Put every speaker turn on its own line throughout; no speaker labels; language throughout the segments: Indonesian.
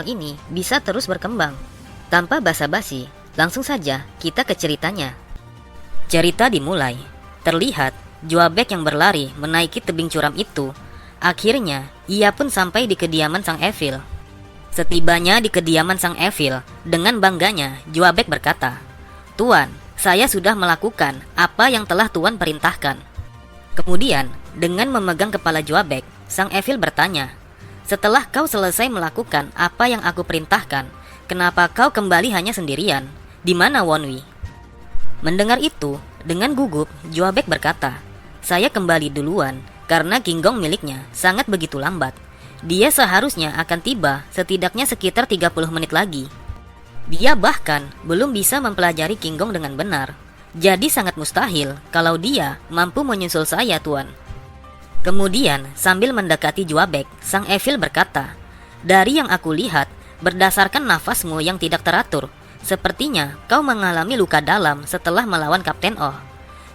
ini bisa terus berkembang. Tanpa basa-basi, langsung saja kita ke ceritanya. Cerita dimulai. Terlihat Joabek yang berlari menaiki tebing curam itu. Akhirnya, ia pun sampai di kediaman Sang Evil. Setibanya di kediaman Sang Evil, dengan bangganya Joabek berkata, "Tuan, saya sudah melakukan apa yang telah Tuan perintahkan." Kemudian, dengan memegang kepala Joabek, Sang Evil bertanya, "Setelah kau selesai melakukan apa yang aku perintahkan, kenapa kau kembali hanya sendirian? Di mana Wonwi?" Mendengar itu, dengan gugup, Joabek berkata, "Saya kembali duluan karena Kinggong miliknya sangat begitu lambat. Dia seharusnya akan tiba setidaknya sekitar 30 menit lagi. Dia bahkan belum bisa mempelajari Kinggong dengan benar. Jadi sangat mustahil kalau dia mampu menyusul saya, Tuan." Kemudian sambil mendekati Joabek, Sang Evil berkata, "Dari yang aku lihat, berdasarkan nafasmu yang tidak teratur, sepertinya kau mengalami luka dalam setelah melawan Kapten Oh.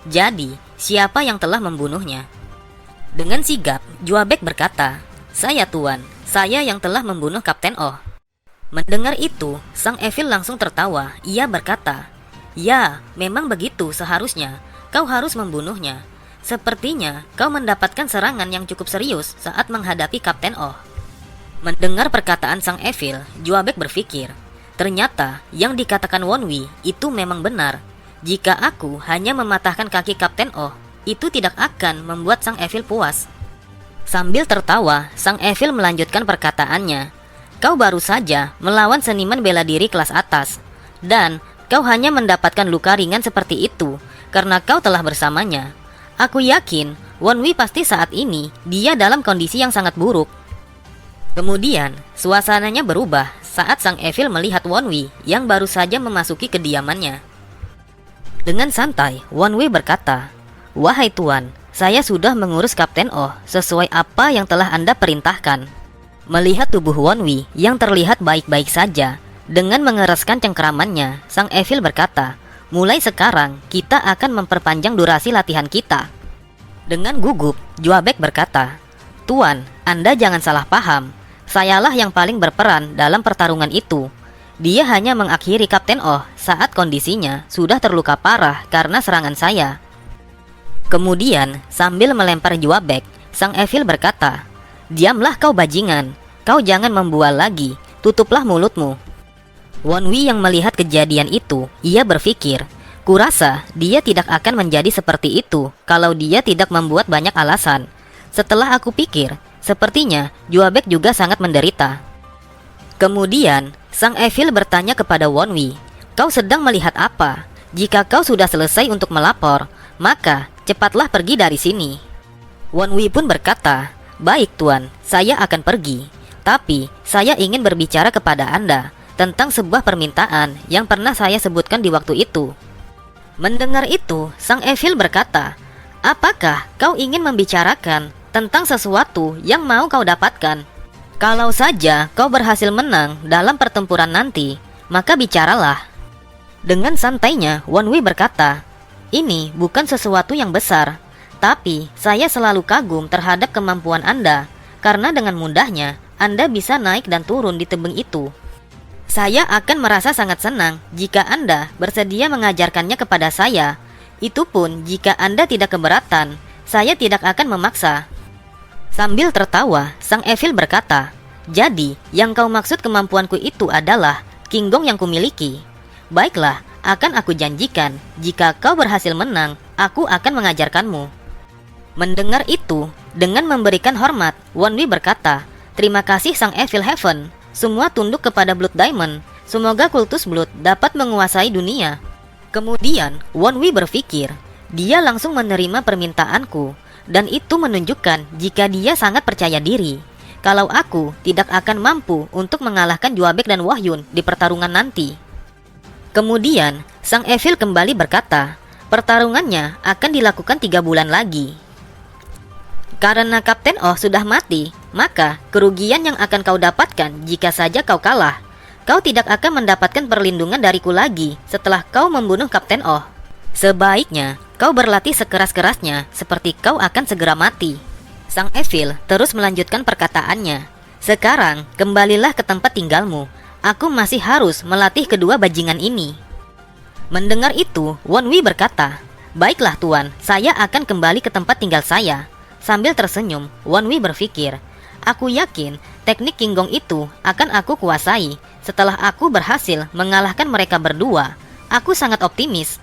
Jadi, siapa yang telah membunuhnya?" Dengan sigap, Joabek berkata, "Saya, Tuan, saya yang telah membunuh Kapten Oh." Mendengar itu, Sang Evil langsung tertawa. Ia berkata, "Ya, memang begitu seharusnya. Kau harus membunuhnya. Sepertinya kau mendapatkan serangan yang cukup serius saat menghadapi Kapten Oh." Mendengar perkataan Sang Evil, Joabek berpikir, ternyata yang dikatakan Wonwi itu memang benar. Jika aku hanya mematahkan kaki Kapten Oh, itu tidak akan membuat Sang Evil puas. Sambil tertawa, Sang Evil melanjutkan perkataannya, "Kau baru saja melawan seniman bela diri kelas atas, dan kau hanya mendapatkan luka ringan seperti itu karena kau telah bersamanya. Aku yakin Wonwi pasti saat ini dia dalam kondisi yang sangat buruk." Kemudian, suasananya berubah saat Sang Evil melihat Wonwi yang baru saja memasuki kediamannya. Dengan santai, Wonwi berkata, "Wahai Tuan, saya sudah mengurus Kapten Oh sesuai apa yang telah Anda perintahkan." Melihat tubuh Wonwi yang terlihat baik-baik saja, dengan mengeraskan cengkeramannya, Sang Evil berkata, "Mulai sekarang kita akan memperpanjang durasi latihan kita." Dengan gugup, Joabek berkata, "Tuan, Anda jangan salah paham. Sayalah yang paling berperan dalam pertarungan itu. Dia hanya mengakhiri Kapten Oh saat kondisinya sudah terluka parah karena serangan saya." Kemudian, sambil melempar Joabek, Sang Evil berkata, "Diamlah kau bajingan. Kau jangan membual lagi. Tutuplah mulutmu." Wonwi yang melihat kejadian itu, ia berpikir, "Kurasa dia tidak akan menjadi seperti itu kalau dia tidak membuat banyak alasan." Setelah aku pikir, sepertinya Joabek juga sangat menderita. Kemudian, Sang Evil bertanya kepada Wonwi, "Kau sedang melihat apa? Jika kau sudah selesai untuk melapor, maka cepatlah pergi dari sini." Wonwi pun berkata, "Baik Tuan, saya akan pergi. Tapi saya ingin berbicara kepada Anda tentang sebuah permintaan yang pernah saya sebutkan di waktu itu." Mendengar itu, Sang Evil berkata, "Apakah kau ingin membicarakan tentang sesuatu yang mau kau dapatkan? Kalau saja kau berhasil menang dalam pertempuran nanti, maka bicaralah." Dengan santainya, Wonwi berkata, "Ini bukan sesuatu yang besar, tapi saya selalu kagum terhadap kemampuan Anda, karena dengan mudahnya Anda bisa naik dan turun di tebing itu. Saya akan merasa sangat senang jika Anda bersedia mengajarkannya kepada saya. Itu pun jika Anda tidak keberatan, saya tidak akan memaksa." Sambil tertawa, Sang Evil berkata, "Jadi, yang kau maksud kemampuanku itu adalah Kinggong yang kumiliki. Baiklah, akan aku janjikan, jika kau berhasil menang, aku akan mengajarkanmu." Mendengar itu, dengan memberikan hormat, Wonwi berkata, "Terima kasih Sang Evil Heaven. Semua tunduk kepada Blood Diamond. Semoga kultus Blood dapat menguasai dunia." Kemudian, Wonwi berpikir, dia langsung menerima permintaanku, dan itu menunjukkan jika dia sangat percaya diri. Kalau aku tidak akan mampu untuk mengalahkan Joabek dan Wahyun di pertarungan nanti. Kemudian, Sang Evil kembali berkata, pertarungannya akan dilakukan 3 bulan lagi. Karena Kapten Oh sudah mati, maka kerugian yang akan kau dapatkan jika saja kau kalah. Kau tidak akan mendapatkan perlindungan dariku lagi setelah kau membunuh Kapten Oh. Sebaiknya kau berlatih sekeras-kerasnya seperti kau akan segera mati." Sang Evil terus melanjutkan perkataannya, Sekarang, kembalilah ke tempat tinggalmu. Aku masih harus melatih kedua bajingan ini." Mendengar itu, Wonwi berkata, "Baiklah tuan, saya akan kembali ke tempat tinggal saya." Sambil tersenyum, Wonwi berpikir, "Aku yakin teknik Qinggong itu akan aku kuasai setelah aku berhasil mengalahkan mereka berdua. Aku sangat optimis."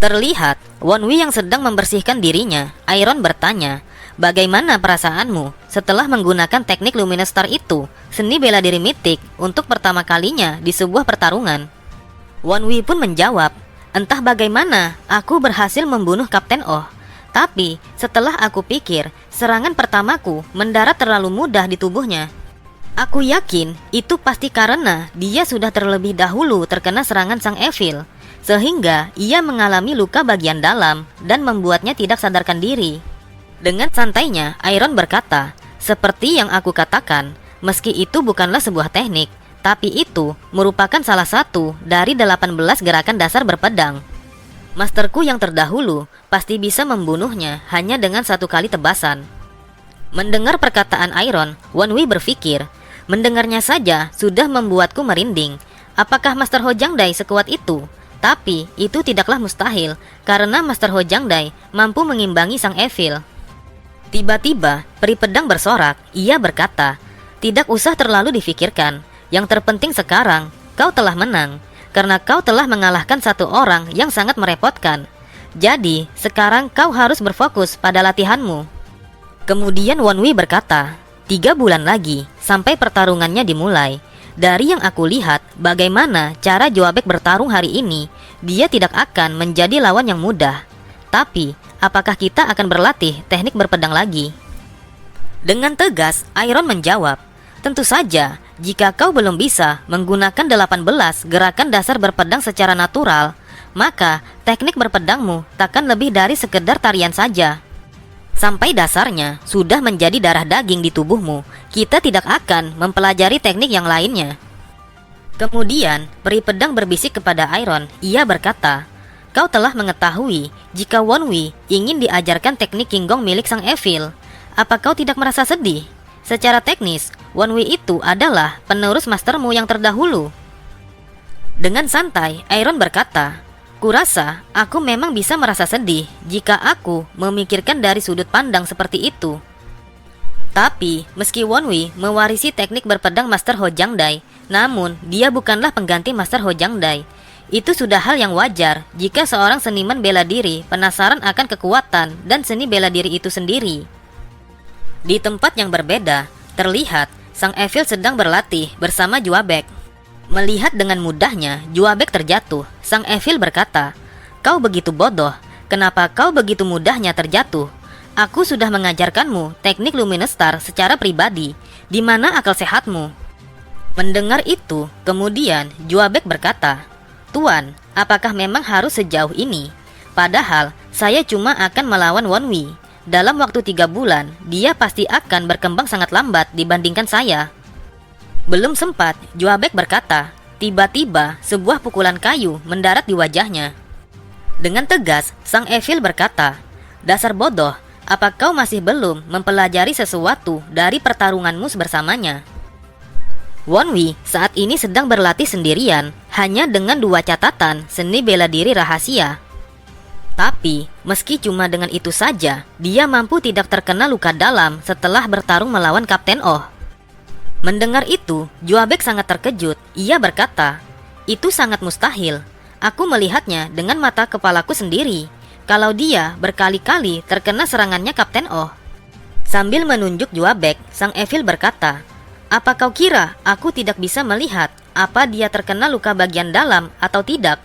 Terlihat, Wonwi yang sedang membersihkan dirinya, Iron bertanya, "Bagaimana perasaanmu setelah menggunakan teknik Luminous Star itu, seni bela diri mitik, untuk pertama kalinya di sebuah pertarungan?" Wonwi pun menjawab, "Entah bagaimana aku berhasil membunuh Kapten Oh. Tapi setelah aku pikir serangan pertamaku mendarat terlalu mudah di tubuhnya. Aku yakin itu pasti karena dia sudah terlebih dahulu terkena serangan Sang Evil, sehingga ia mengalami luka bagian dalam dan membuatnya tidak sadarkan diri." Dengan santainya, Iron berkata, "Seperti yang aku katakan, meski itu bukanlah sebuah teknik, tapi itu merupakan salah satu dari 18 gerakan dasar berpedang. Masterku yang terdahulu pasti bisa membunuhnya hanya dengan satu kali tebasan." Mendengar perkataan Iron, Wonwi berpikir, mendengarnya saja sudah membuatku merinding. Apakah Master Hojangdai sekuat itu? Tapi itu tidaklah mustahil, karena Master Hojangdai mampu mengimbangi Sang Evil. Tiba-tiba, peri pedang bersorak. Ia berkata, "Tidak usah terlalu difikirkan. Yang terpenting sekarang, kau telah menang. Karena kau telah mengalahkan satu orang yang sangat merepotkan. Jadi, sekarang kau harus berfokus pada latihanmu." Kemudian Wonwi berkata, 3 bulan lagi, sampai pertarungannya dimulai. Dari yang aku lihat, bagaimana cara Joabek bertarung hari ini, dia tidak akan menjadi lawan yang mudah. Tapi, apakah kita akan berlatih teknik berpedang lagi?" Dengan tegas, Iron menjawab, "Tentu saja. Jika kau belum bisa menggunakan 18 gerakan dasar berpedang secara natural, maka teknik berpedangmu takkan lebih dari sekedar tarian saja. Sampai dasarnya sudah menjadi darah daging di tubuhmu, kita tidak akan mempelajari teknik yang lainnya." Kemudian, peri pedang berbisik kepada Iron. Ia berkata, "Kau telah mengetahui jika Wonwi ingin diajarkan teknik Qinggong milik Sang Evil. Apa kau tidak merasa sedih? Secara teknis, Wonwi itu adalah penerus mastermu yang terdahulu." Dengan santai, Iron berkata, "Kurasa aku memang bisa merasa sedih jika aku memikirkan dari sudut pandang seperti itu. Tapi, meski Wonwi mewarisi teknik berpedang Master Hojangdai, namun dia bukanlah pengganti Master Hojangdai. Itu sudah hal yang wajar jika seorang seniman bela diri penasaran akan kekuatan dan seni bela diri itu sendiri." Di tempat yang berbeda, terlihat Sang Evil sedang berlatih bersama Joabek. Melihat dengan mudahnya Joabek terjatuh, Sang Evil berkata, "Kau begitu bodoh, kenapa kau begitu mudahnya terjatuh? Aku sudah mengajarkanmu teknik Luminous Star secara pribadi, di mana akal sehatmu?" Mendengar itu, kemudian Joabek berkata, "Tuan, apakah memang harus sejauh ini? Padahal saya cuma akan melawan Wonwi. Dalam waktu 3 bulan, dia pasti akan berkembang sangat lambat dibandingkan saya." Belum sempat Joabek berkata, tiba-tiba sebuah pukulan kayu mendarat di wajahnya. Dengan tegas, Sang Evil berkata, "Dasar bodoh, apa kau masih belum mempelajari sesuatu dari pertarunganmu bersamanya?" Wonwi saat ini sedang berlatih sendirian, hanya dengan 2 catatan seni bela diri rahasia. Tapi, meski cuma dengan itu saja, dia mampu tidak terkena luka dalam setelah bertarung melawan Kapten Oh. Mendengar itu, Joabek sangat terkejut. Ia berkata, "Itu sangat mustahil. Aku melihatnya dengan mata kepalaku sendiri. Kalau dia berkali-kali terkena serangannya Kapten Oh." Sambil menunjuk Joabek, Sang Evil berkata, "Apa kau kira aku tidak bisa melihat apa dia terkena luka bagian dalam atau tidak?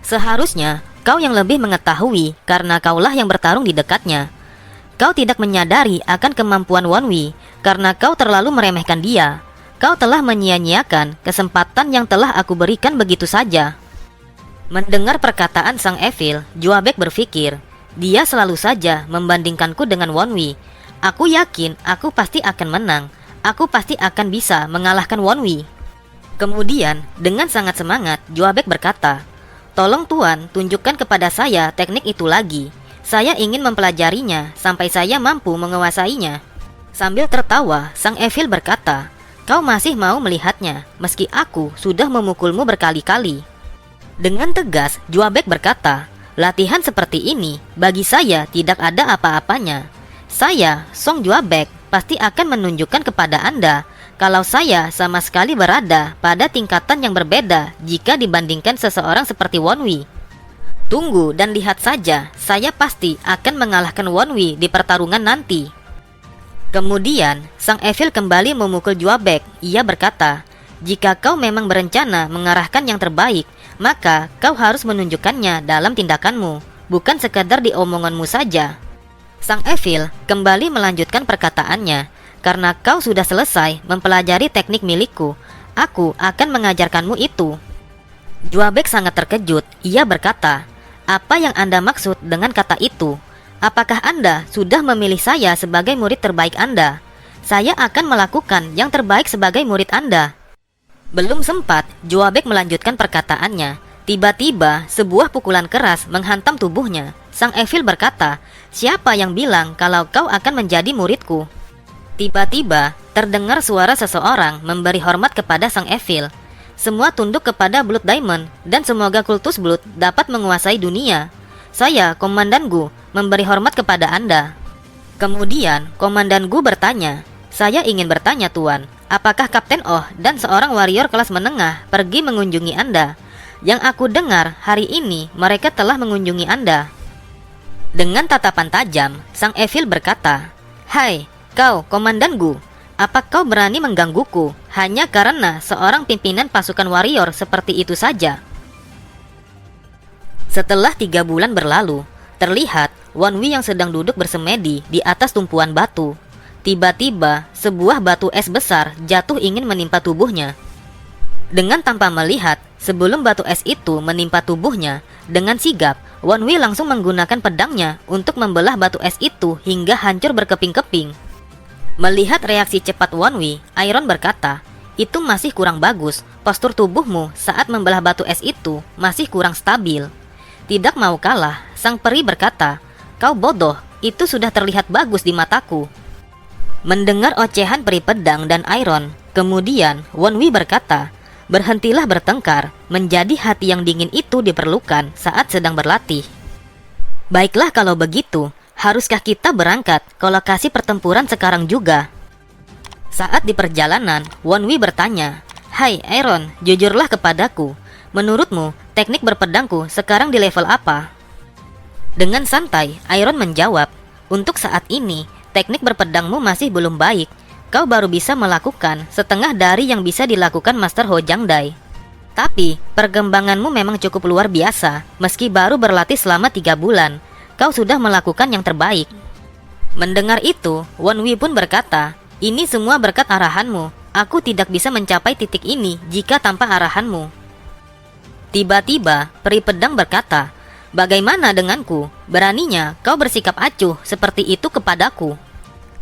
Seharusnya kau yang lebih mengetahui karena kaulah yang bertarung di dekatnya. Kau tidak menyadari akan kemampuan Wonwi karena kau terlalu meremehkan dia. Kau telah menyia-nyiakan kesempatan yang telah aku berikan begitu saja." Mendengar perkataan Sang Evil, Joabek berpikir, dia selalu saja membandingkanku dengan Wonwi. Aku yakin aku pasti akan menang. Aku pasti akan bisa mengalahkan Wonwi. Kemudian, dengan sangat semangat, Joabek berkata, "Tolong Tuan, tunjukkan kepada saya teknik itu lagi. Saya ingin mempelajarinya sampai saya mampu menguasainya." Sambil tertawa, Sang Evil berkata, "Kau masih mau melihatnya, meski aku sudah memukulmu berkali-kali." Dengan tegas, Juabek berkata, "Latihan seperti ini bagi saya tidak ada apa-apanya. Saya, Song Juabek, pasti akan menunjukkan kepada Anda kalau saya sama sekali berada pada tingkatan yang berbeda jika dibandingkan seseorang seperti Wonwi. Tunggu dan lihat saja, saya pasti akan mengalahkan Wonwi di pertarungan nanti." Kemudian, Sang Evil kembali memukul Juabek. Ia berkata, "Jika kau memang berencana mengarahkan yang terbaik, maka kau harus menunjukkannya dalam tindakanmu, bukan sekadar di omonganmu saja." Sang Evil kembali melanjutkan perkataannya, "Karena kau sudah selesai mempelajari teknik milikku, aku akan mengajarkanmu itu." Juabek sangat terkejut. Ia berkata, "Apa yang Anda maksud dengan kata itu? Apakah Anda sudah memilih saya sebagai murid terbaik Anda? Saya akan melakukan yang terbaik sebagai murid Anda." Belum sempat Juabek melanjutkan perkataannya, tiba-tiba sebuah pukulan keras menghantam tubuhnya. Sang Evil berkata, "Siapa yang bilang kalau kau akan menjadi muridku?" Tiba-tiba terdengar suara seseorang memberi hormat kepada Sang Evil. Semua tunduk kepada Blood Diamond dan semoga kultus Blood dapat menguasai dunia. "Saya, Komandan Gu, memberi hormat kepada Anda." Kemudian Komandan Gu bertanya, "Saya ingin bertanya Tuan, apakah Kapten Oh dan seorang warrior kelas menengah pergi mengunjungi Anda? Yang aku dengar hari ini mereka telah mengunjungi Anda." Dengan tatapan tajam, Sang Evil berkata, "Hai, kau Komandan Gu, apa kau berani menggangguku hanya karena seorang pimpinan pasukan warrior seperti itu saja?" Setelah 3 bulan berlalu, terlihat Wonwi yang sedang duduk bersemedi di atas tumpuan batu. Tiba-tiba, sebuah batu es besar jatuh ingin menimpa tubuhnya. Dengan tanpa melihat, sebelum batu es itu menimpa tubuhnya, dengan sigap, Wonwi langsung menggunakan pedangnya untuk membelah batu es itu hingga hancur berkeping-keping. Melihat reaksi cepat Wonwi, Iron berkata, "Itu masih kurang bagus. Postur tubuhmu saat membelah batu es itu masih kurang stabil." Tidak mau kalah, sang peri berkata, "Kau bodoh, itu sudah terlihat bagus di mataku." Mendengar ocehan peri pedang dan Iron, kemudian Wonwi berkata, "Berhentilah bertengkar, menjadi hati yang dingin itu diperlukan saat sedang berlatih." "Baiklah kalau begitu, haruskah kita berangkat ke lokasi pertempuran sekarang juga?" Saat di perjalanan, Wonwi bertanya, "Hai Iron, jujurlah kepadaku. Menurutmu, teknik berpedangku sekarang di level apa?" Dengan santai, Iron menjawab, "Untuk saat ini, teknik berpedangmu masih belum baik. Kau baru bisa melakukan setengah dari yang bisa dilakukan Master Ho Jangdai. Tapi, perkembanganmu memang cukup luar biasa. Meski baru berlatih selama 3 bulan, kau sudah melakukan yang terbaik." Mendengar itu, Wonwi pun berkata, "Ini semua berkat arahanmu. Aku tidak bisa mencapai titik ini jika tanpa arahanmu." Tiba-tiba, peri pedang berkata, "Bagaimana denganku? Beraninya kau bersikap acuh seperti itu kepadaku.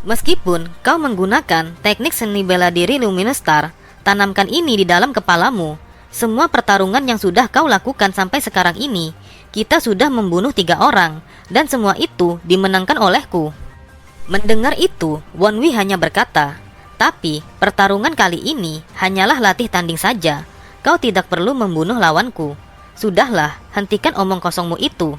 Meskipun kau menggunakan teknik seni bela diri Luminous Star, tanamkan ini di dalam kepalamu. Semua pertarungan yang sudah kau lakukan sampai sekarang ini, kita sudah membunuh 3 orang, dan semua itu dimenangkan olehku." Mendengar itu, Wonwi hanya berkata, "Tapi pertarungan kali ini hanyalah latih tanding saja. Kau tidak perlu membunuh lawanku. Sudahlah, hentikan omong kosongmu itu."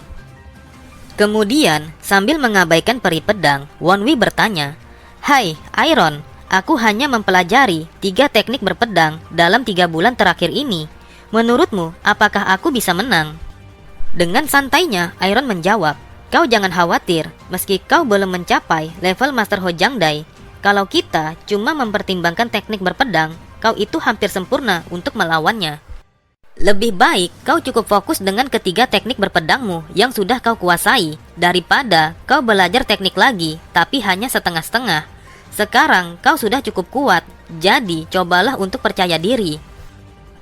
Kemudian, sambil mengabaikan peri pedang, Wonwi bertanya, "Hai, Iron, aku hanya mempelajari 3 teknik berpedang dalam 3 bulan terakhir ini. Menurutmu, apakah aku bisa menang?" Dengan santainya, Iron menjawab, "Kau jangan khawatir, meski kau belum mencapai level Master Ho Jangdai. Kalau kita cuma mempertimbangkan teknik berpedang, kau itu hampir sempurna untuk melawannya. Lebih baik kau cukup fokus dengan ketiga teknik berpedangmu yang sudah kau kuasai, daripada kau belajar teknik lagi tapi hanya setengah-setengah. Sekarang kau sudah cukup kuat, jadi cobalah untuk percaya diri."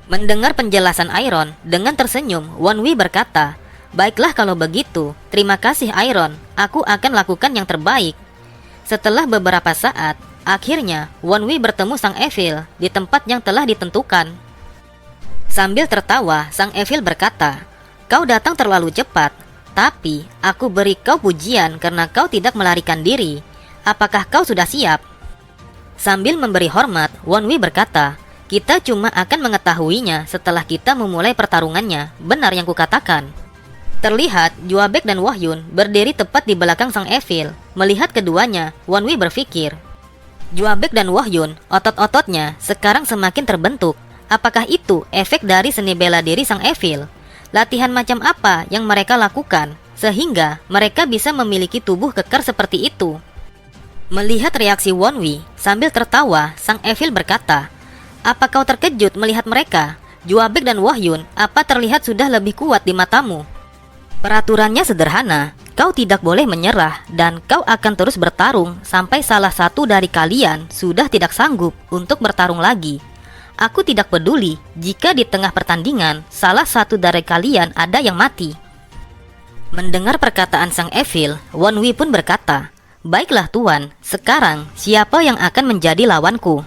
Mendengar penjelasan Iron, dengan tersenyum, Wonwi berkata, "Baiklah kalau begitu, terima kasih Iron, aku akan lakukan yang terbaik." Setelah beberapa saat, akhirnya Wonwi bertemu Sang Evil di tempat yang telah ditentukan. Sambil tertawa, Sang Evil berkata, "Kau datang terlalu cepat, tapi aku beri kau pujian karena kau tidak melarikan diri. Apakah kau sudah siap?" Sambil memberi hormat, Wonwi berkata, kita cuma akan mengetahuinya setelah kita memulai pertarungannya. Benar yang kukatakan. Terlihat Juabek dan Wohyun berdiri tepat di belakang sang Evil. Melihat keduanya, Wonwi berpikir, Juabek dan Wohyun, otot-ototnya sekarang semakin terbentuk. Apakah itu efek dari seni bela diri sang Evil? Latihan macam apa yang mereka lakukan sehingga mereka bisa memiliki tubuh kekar seperti itu? Melihat reaksi Wonwi, sambil tertawa, sang Evil berkata, apa kau terkejut melihat mereka? Juabek dan Wohyun, apa terlihat sudah lebih kuat di matamu? Peraturannya sederhana, kau tidak boleh menyerah dan kau akan terus bertarung sampai salah satu dari kalian sudah tidak sanggup untuk bertarung lagi. Aku tidak peduli jika di tengah pertandingan salah satu dari kalian ada yang mati. Mendengar perkataan sang Evil, Wonwi pun berkata, baiklah tuan, sekarang siapa yang akan menjadi lawanku?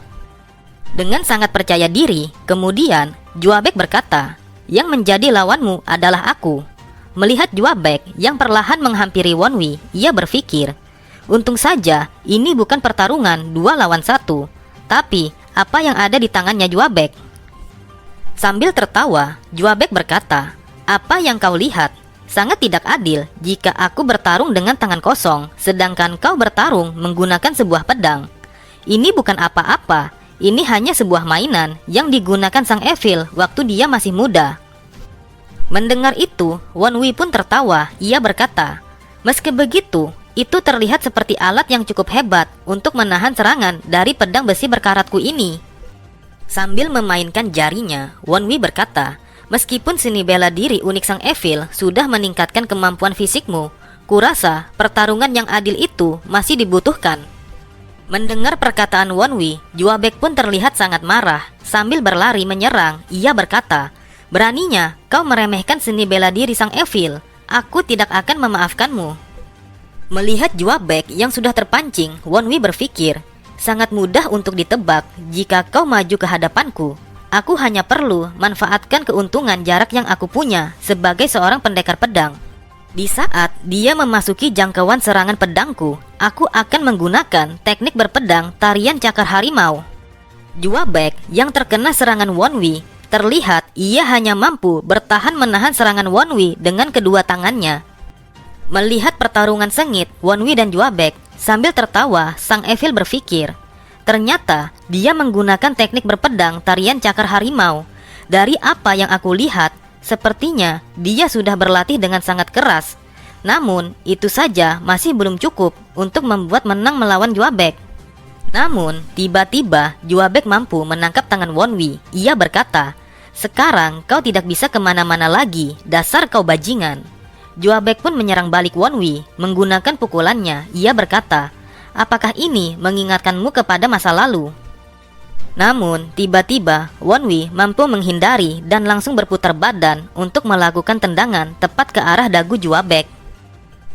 Dengan sangat percaya diri, kemudian Juabek berkata, yang menjadi lawanmu adalah aku. Melihat Juabek yang perlahan menghampiri Wonwi, ia berpikir, untung saja ini bukan pertarungan 2 lawan 1, tapi apa yang ada di tangannya Juabek? Sambil tertawa, Juabek berkata, apa yang kau lihat? Sangat tidak adil jika aku bertarung dengan tangan kosong, sedangkan kau bertarung menggunakan sebuah pedang. Ini bukan apa-apa. Ini hanya sebuah mainan yang digunakan sang Evil waktu dia masih muda. Mendengar itu, Wonwi pun tertawa. Ia berkata, meski begitu, itu terlihat seperti alat yang cukup hebat untuk menahan serangan dari pedang besi berkaratku ini. Sambil memainkan jarinya, Wonwi berkata, meskipun seni bela diri unik sang Evil sudah meningkatkan kemampuan fisikmu, kurasa pertarungan yang adil itu masih dibutuhkan. Mendengar perkataan Wonwi, Juabek pun terlihat sangat marah. Sambil berlari menyerang, ia berkata, beraninya kau meremehkan seni bela diri sang Evil. Aku tidak akan memaafkanmu. Melihat Juabek yang sudah terpancing, Wonwi berpikir, sangat mudah untuk ditebak jika kau maju ke hadapanku. Aku hanya perlu manfaatkan keuntungan jarak yang aku punya sebagai seorang pendekar pedang. Di saat dia memasuki jangkauan serangan pedangku, aku akan menggunakan teknik berpedang tarian cakar harimau. Juabek yang terkena serangan Wonwi, terlihat ia hanya mampu bertahan menahan serangan Wonwi dengan kedua tangannya. Melihat pertarungan sengit Wonwi dan Juabek, sambil tertawa, sang Evil berpikir, ternyata dia menggunakan teknik berpedang tarian cakar harimau. Dari apa yang aku lihat, sepertinya dia sudah berlatih dengan sangat keras. Namun, itu saja masih belum cukup untuk membuat menang melawan Juabek. Namun, tiba-tiba Juabek mampu menangkap tangan Wonwi. Ia berkata, sekarang kau tidak bisa kemana-mana lagi, dasar kau bajingan. Juabek pun menyerang balik Wonwi menggunakan pukulannya. Ia berkata, apakah ini mengingatkanmu kepada masa lalu? Namun, tiba-tiba Wonwi mampu menghindari dan langsung berputar badan untuk melakukan tendangan tepat ke arah dagu Juabek.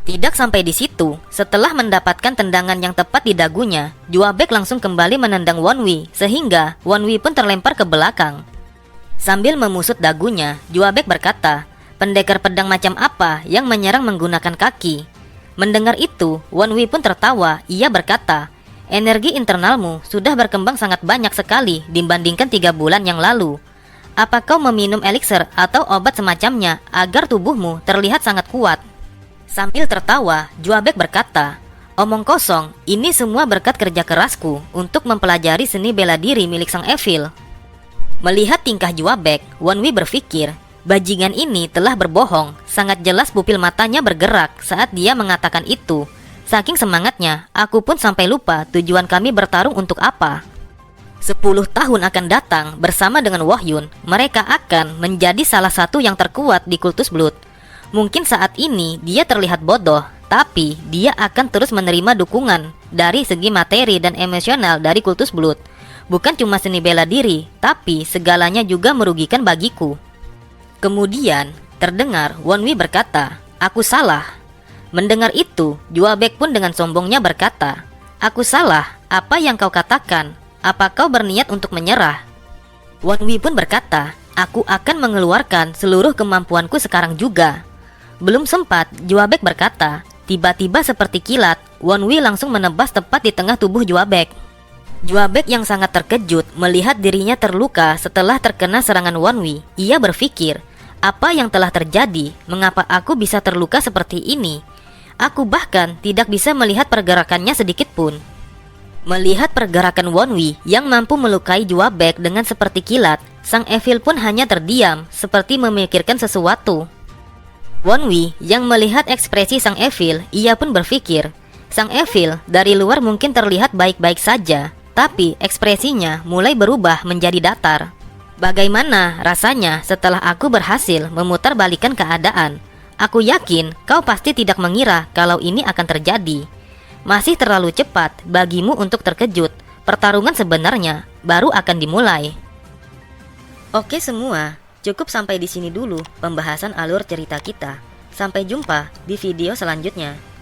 Tidak sampai di situ, setelah mendapatkan tendangan yang tepat di dagunya, Juabek langsung kembali menendang Wonwi sehingga Wonwi pun terlempar ke belakang. Sambil memusut dagunya, Juabek berkata, pendekar pedang macam apa yang menyerang menggunakan kaki? Mendengar itu, Wonwi pun tertawa. Ia berkata, energi internalmu sudah berkembang sangat banyak sekali dibandingkan 3 bulan yang lalu. Apa kau meminum elixir atau obat semacamnya agar tubuhmu terlihat sangat kuat? Sambil tertawa, Juabek berkata, omong kosong, ini semua berkat kerja kerasku untuk mempelajari seni bela diri milik sang Evil. Melihat tingkah Juabek, Wonwi berpikir, bajingan ini telah berbohong. Sangat jelas pupil matanya bergerak saat dia mengatakan itu. Saking semangatnya, aku pun sampai lupa tujuan kami bertarung untuk apa. 10 tahun akan datang bersama dengan Wohyun, mereka akan menjadi salah satu yang terkuat di Kultus Blood. Mungkin saat ini dia terlihat bodoh, tapi dia akan terus menerima dukungan dari segi materi dan emosional dari Kultus Blood. Bukan cuma seni bela diri, tapi segalanya juga merugikan bagiku. Kemudian, terdengar Wonwi berkata, aku salah. Mendengar itu, Juabek pun dengan sombongnya berkata, aku salah, apa yang kau katakan? Apa kau berniat untuk menyerah? Wonwi pun berkata, aku akan mengeluarkan seluruh kemampuanku sekarang juga. Belum sempat Juabek berkata, tiba-tiba seperti kilat, Wonwi langsung menebas tepat di tengah tubuh Juabek. Juabek yang sangat terkejut melihat dirinya terluka setelah terkena serangan Wonwi. Ia berpikir, apa yang telah terjadi? Mengapa aku bisa terluka seperti ini? Aku bahkan tidak bisa melihat pergerakannya sedikit pun. Melihat pergerakan Wonwi yang mampu melukai Juabek dengan seperti kilat, sang Evil pun hanya terdiam seperti memikirkan sesuatu. Wonwi yang melihat ekspresi sang Evil, ia pun berpikir, sang Evil dari luar mungkin terlihat baik-baik saja, tapi ekspresinya mulai berubah menjadi datar. Bagaimana rasanya setelah aku berhasil memutarbalikkan keadaan? Aku yakin kau pasti tidak mengira kalau ini akan terjadi. Masih terlalu cepat bagimu untuk terkejut. Pertarungan sebenarnya baru akan dimulai. Oke semua, cukup sampai di sini dulu pembahasan alur cerita kita. Sampai jumpa di video selanjutnya.